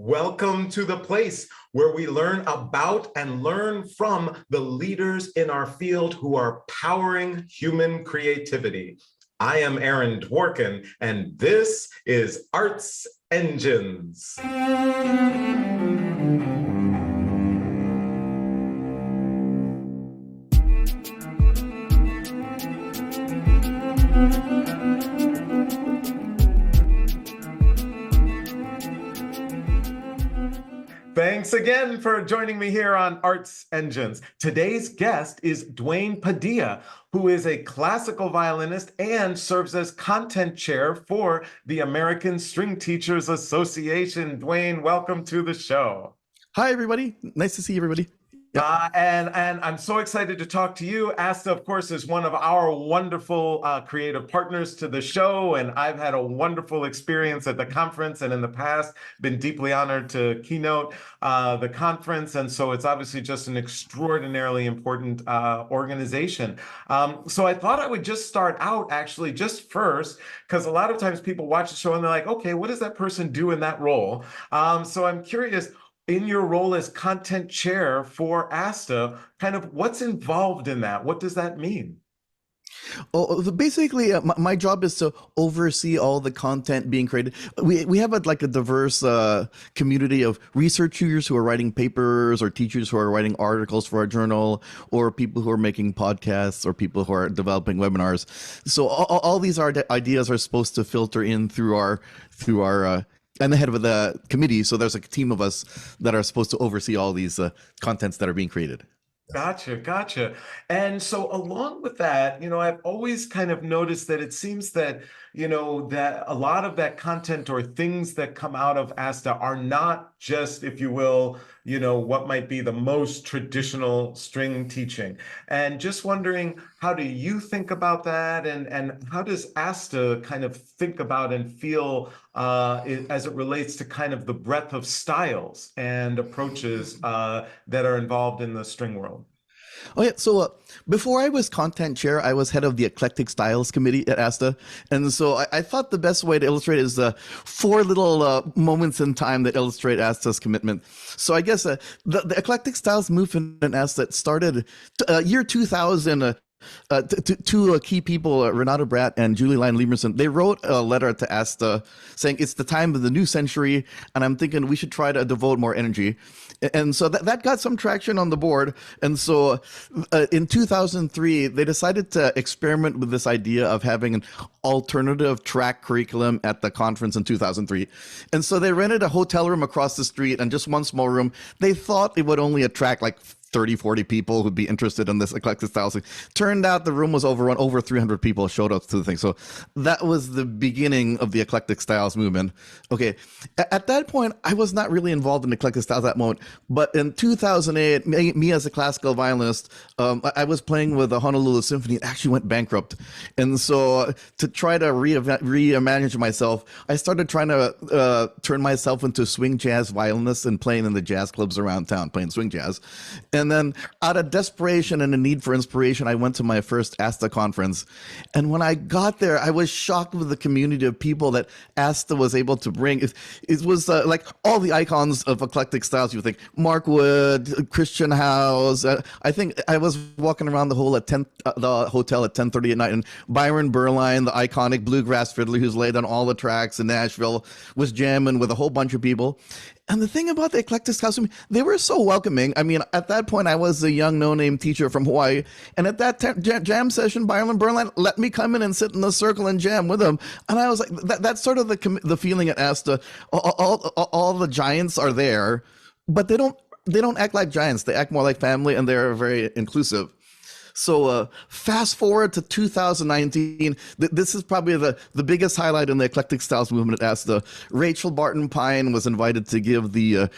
Welcome to the place where we learn about and learn from the leaders in our field who are powering human creativity. I am Aaron Dworkin, and this is Arts Engines. Thanks again for joining me here on Arts Engines. Today's guest is Duane Padilla, who is a classical violinist and serves as content chair for the American String Teachers Association. Duane, welcome to the show. Hi, everybody. Nice to see everybody. And I'm so excited to talk to you. Asta, of course, is one of our wonderful creative partners to the show, and I've had a wonderful experience at the conference, and in the past, been deeply honored to keynote the conference, and so it's obviously just an extraordinarily important organization. So I thought I would just start out, actually, just first, because a lot of times people watch the show and they're like, okay, what does that person do in that role? So I'm curious, in your role as content chair for ASTA, kind of what's involved in that? What does that mean? Basically, my job is to oversee all the content being created. We have a diverse community of researchers who are writing papers, or teachers who are writing articles for our journal, or people who are making podcasts, or people who are developing webinars. So all these ideas are supposed to filter in through our I'm the head of the committee, so there's a team of us that are supposed to oversee all these contents that are being created. Gotcha. And so along with that, I've always kind of noticed that it seems that, that a lot of that content or things that come out of ASTA are not just, if you will, what might be the most traditional string teaching. And just wondering, how do you think about that? And how does ASTA kind of think about and feel as it relates to kind of the breadth of styles and approaches that are involved in the string world? Oh yeah, so before I was content chair, I was head of the Eclectic Styles Committee at ASTA, and so I thought the best way to illustrate is four little moments in time that illustrate ASTA's commitment. So I guess the Eclectic Styles movement in ASTA started year 2000. Two key people, Renata Bratt and Julie Lyon Lieberson, they wrote a letter to ASTA saying it's the time of the new century, and I'm thinking we should try to devote more energy. And so that got some traction on the board. And so in 2003, they decided to experiment with this idea of having an alternative track curriculum at the conference in 2003. And so they rented a hotel room across the street and just one small room. They thought it would only attract 30, 40 people who'd be interested in this eclectic style thing. Turned out the room was overrun. Over 300 people showed up to the thing. So that was the beginning of the eclectic styles movement. Okay, at that point, I was not really involved in eclectic styles at that moment. But in 2008, me as a classical violinist, I was playing with the Honolulu Symphony. It actually went bankrupt. And so to try to reimagine myself, I started trying to turn myself into swing jazz violinist and playing in the jazz clubs around town, playing swing jazz. And then out of desperation and a need for inspiration, I went to my first ASTA conference. And when I got there, I was shocked with the community of people that ASTA was able to bring. It was like all the icons of eclectic styles. You think Mark Wood, Christian House. I think I was walking around the hotel at 10:30 at night, and Byron Berline, the iconic bluegrass fiddler who's laid on all the tracks in Nashville, was jamming with a whole bunch of people. And the thing about the eclectic styles, they were so welcoming. I mean, at that point, I was a young no-name teacher from Hawaii. And at that jam session, Byron Berline let me come in and sit in the circle and jam with him. And I was like, that's sort of the feeling at ASTA. All the giants are there, but they don't act like giants. They act more like family, and they're very inclusive. So fast forward to 2019, this is probably the biggest highlight in the eclectic styles movement at ASTA. Rachel Barton Pine was invited to give the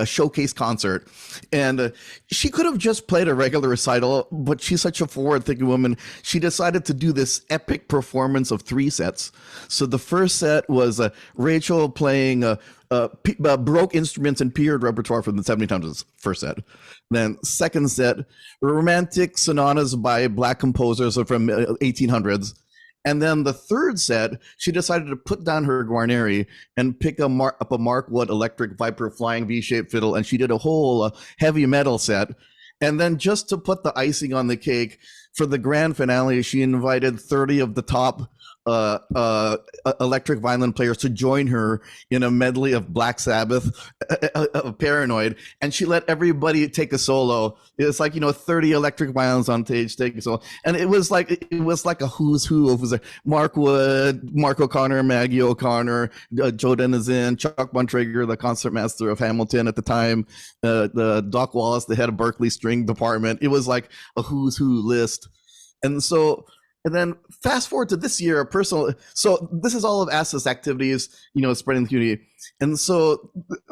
showcase concert, and she could have just played a regular recital, but she's such a forward-thinking woman. She decided to do this epic performance of 3 sets. So the first set was Rachel playing Baroque instruments and period repertoire from the 1700s, first set. Then second set, romantic sonatas by Black composers from 1800s. And then the third set, she decided to put down her Guarneri and pick up a Mark Wood electric Viper flying V-shaped fiddle, and she did a whole heavy metal set. And then just to put the icing on the cake, for the grand finale, she invited 30 of the top electric violin players to join her in a medley of Black Sabbath, Paranoid, and she let everybody take a solo. It's like 30 electric violins on stage take a solo, and it was like a who's who of Mark Wood, Mark O'Connor, Maggie O'Connor, Joe Denizen, Chuck Bontrager, the concertmaster of Hamilton at the time, the Doc Wallace, the head of Berkeley String Department. It was like a who's who list, and so. And then fast forward to this year, so this is all of ASTA's activities, spreading the community. And so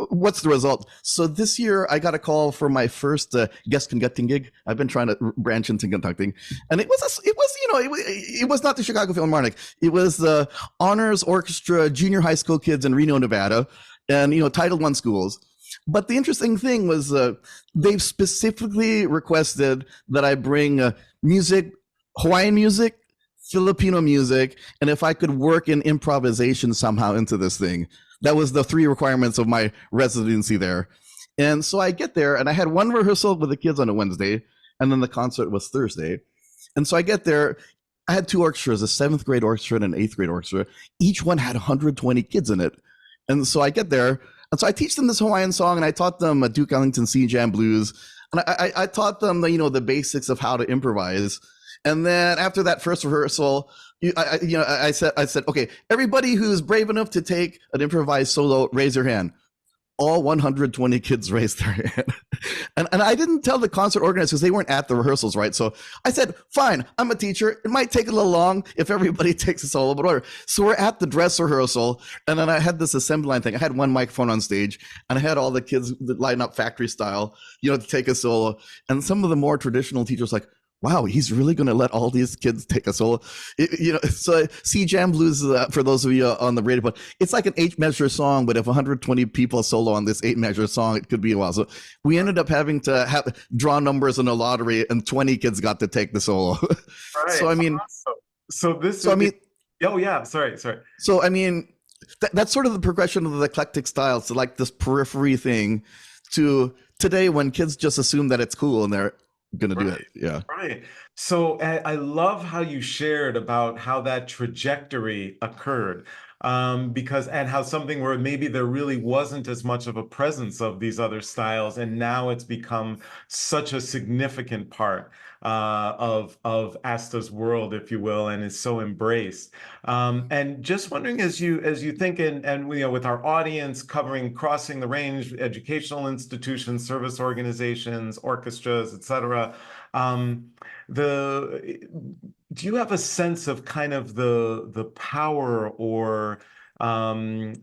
what's the result? So this year I got a call for my first guest conducting gig. I've been trying to branch into conducting. And it was not the Chicago Philharmonic. It was the Honors Orchestra Junior High School kids in Reno, Nevada, and, Title I schools. But the interesting thing was they've specifically requested that I bring music, Hawaiian music, Filipino music, and if I could work in improvisation somehow into this thing. That was the 3 requirements of my residency there. And so I get there, and I had one rehearsal with the kids on a Wednesday, and then the concert was Thursday. And so I get there, I had 2 orchestras, a 7th grade orchestra and an 8th grade orchestra. Each one had 120 kids in it. And so I get there, and so I teach them this Hawaiian song, and I taught them Duke Ellington Sea Jam Blues, and I taught them the basics of how to improvise. And then after that first rehearsal, I said, okay, everybody who's brave enough to take an improvised solo, raise your hand. All 120 kids raised their hand. And I didn't tell the concert organizers because they weren't at the rehearsals, right? So I said, fine, I'm a teacher. It might take a little long if everybody takes a solo, but whatever. So we're at the dress rehearsal, and then I had this assembly line thing. I had one microphone on stage, and I had all the kids line up factory style, to take a solo. And some of the more traditional teachers like, wow, he's really going to let all these kids take a solo. So Sea Jam Blues, for those of you on the radio, but it's like an 8-measure song, but if 120 people solo on this 8-measure song, it could be a while. So we ended up having to draw numbers in a lottery, and 20 kids got to take the solo. Right. So, I mean... Oh, yeah, sorry. So, I mean, that's sort of the progression of the eclectic style. So, like this periphery thing to today when kids just assume that it's cool and they're gonna do it. Yeah, right. So I love how you shared about how that trajectory occurred, because and how something where maybe there really wasn't as much of a presence of these other styles, and now it's become such a significant part of ASTA's world, if you will, and is so embraced. And just wondering, as you think, and with our audience covering crossing the range, educational institutions, service organizations, orchestras, etc. Do you have a sense of kind of the power or the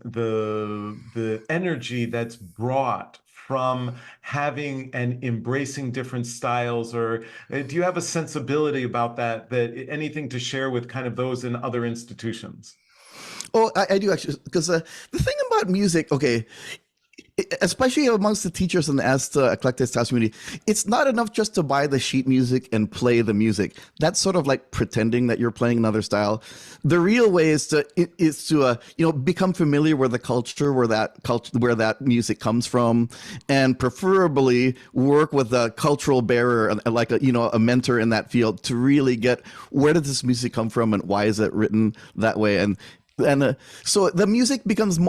energy that's brought from having and embracing different styles, or do you have a sensibility about that anything to share with kind of those in other institutions? Oh, I do actually, because the thing about music, okay, especially amongst the teachers in the ASTA eclectic style community, it's not enough just to buy the sheet music and play the music. That's sort of like pretending that you're playing another style. The real way is to become familiar with the culture where that music comes from, and preferably work with a cultural bearer, like a mentor in that field, to really get where did this music come from and why is it written that way. And so the music becomes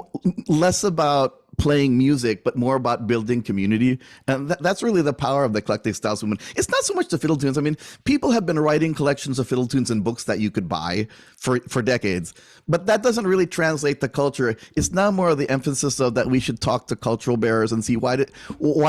less about playing music, but more about building community. And that's really the power of the eclectic styles movement. It's not so much the fiddle tunes. I mean, people have been writing collections of fiddle tunes in books that you could buy for decades, but that doesn't really translate the culture. It's now more of the emphasis of that we should talk to cultural bearers and see why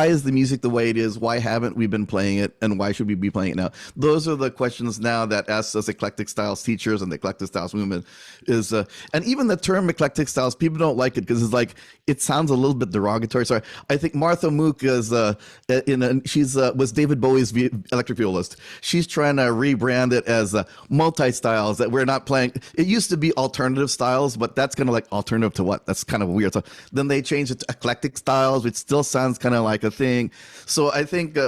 is the music the way it is? Why haven't we been playing it? And why should we be playing it now? Those are the questions now that us as eclectic styles teachers and the eclectic styles movement is, and even the term eclectic styles, people don't like it because it's like, it sounds a little bit derogatory. So I think Martha Mook is was David Bowie's electric violist. She's trying to rebrand it as multi-styles, that we're not playing. It used to be alternative styles, but that's kind of like alternative to what? That's kind of weird. So then they changed it to eclectic styles, which still sounds kind of like a thing. So I think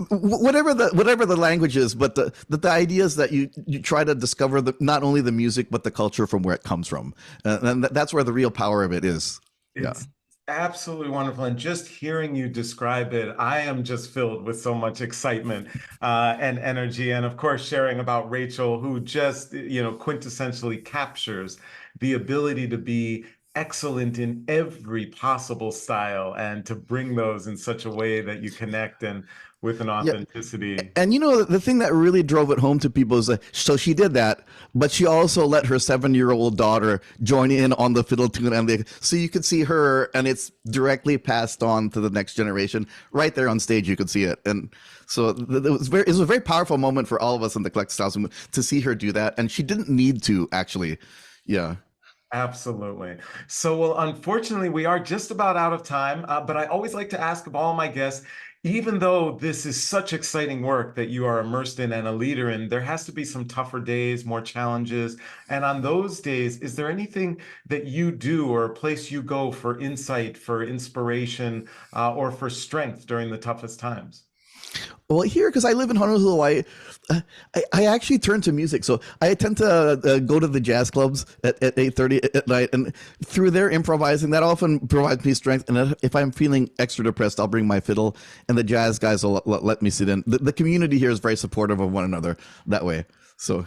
whatever the language is, but the idea is that you try to discover not only the music but the culture from where it comes from, and that's where the real power of it is. Yeah. It's absolutely wonderful. And just hearing you describe it, I am just filled with so much excitement and energy. And of course, sharing about Rachel, who just, quintessentially captures the ability to be excellent in every possible style and to bring those in such a way that you connect and with an Yeah. authenticity. And the thing that really drove it home to people is that so she did that, but she also let her 7-year-old daughter join in on the fiddle tune, and so you could see her, and it's directly passed on to the next generation. Right there on stage, you could see it, and so it was a very powerful moment for all of us in the Collective Styles movement to see her do that, and she didn't need to actually. Yeah. Absolutely. So, well, unfortunately, we are just about out of time, but I always like to ask of all my guests, even though this is such exciting work that you are immersed in and a leader in, there has to be some tougher days, more challenges. And on those days, is there anything that you do or a place you go for insight, for inspiration, or for strength during the toughest times? Well, here, because I live in Honolulu, I actually turn to music. So I tend to go to the jazz clubs at 8:30 at night, and through their improvising, that often provides me strength. And if I'm feeling extra depressed, I'll bring my fiddle, and the jazz guys will let me sit in. The community here is very supportive of one another that way. So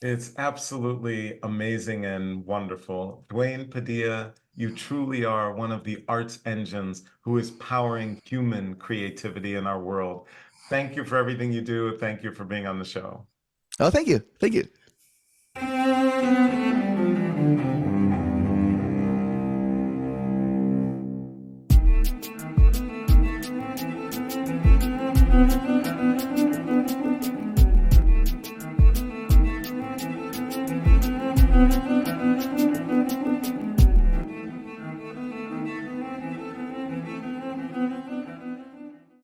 It's absolutely amazing and wonderful. Duane Padilla, you truly are one of the arts engines who is powering human creativity in our world. Thank you for everything you do. Thank you for being on the show. oh, thank you, thank you.